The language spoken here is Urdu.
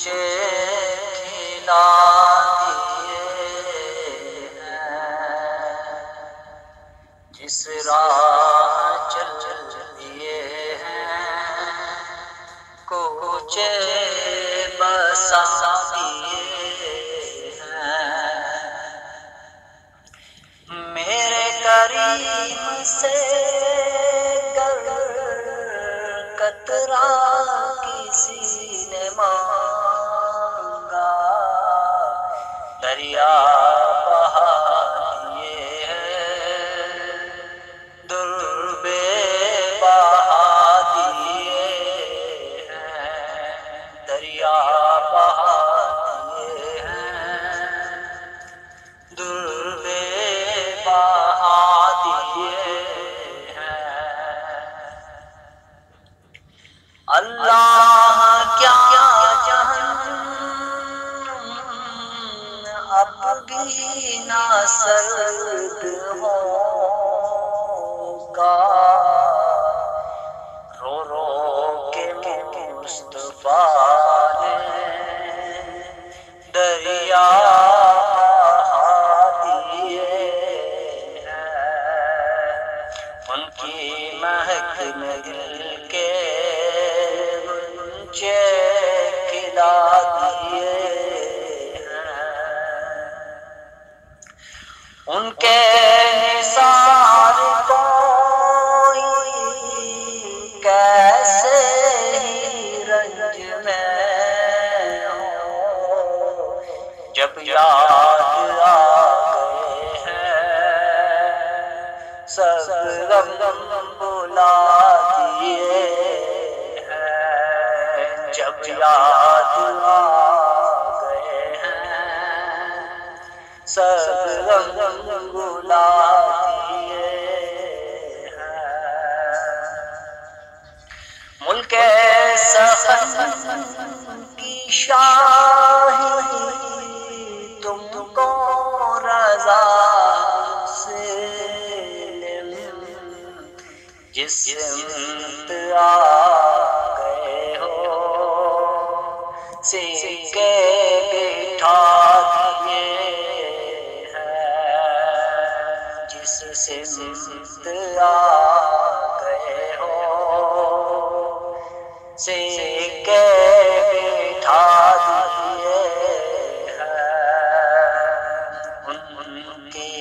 کوچے کھلا دیے ہیں، جس راہ چل دیے ہیں کوچے بسا دیے ہیں۔ میرے کریم سے گر قطرہ کسی نے مانگا، دریا بہا دیے ہیں، در بے بہا دیے ہیں، دریا بہا دیے ہیں، در بے بہا دیے ہیں۔ اللہ کیا جہنم اب بھی نہ سرد ہوگا، رو رو کے مصطفیٰ نے دریا بہا دیے ہیں، ان کی مہک میں دل کے غنچے کھلا دیے ہیں، ان کے نثار کوئی کیسے ہی رنج میں ہو، جب یاد آ گئے ہیں سب غم بلا دیے ہیں، جب یاد آ گئے ہیں سب غم بلا دیے ہیں۔ ملک سخن کی شاہی تم کو رضا سے جس سمت آ گئے ہو سکے بٹھا دیے ہیں، جس سمت آ گئے ہو سکے بٹھا دیے ہیں، ان کی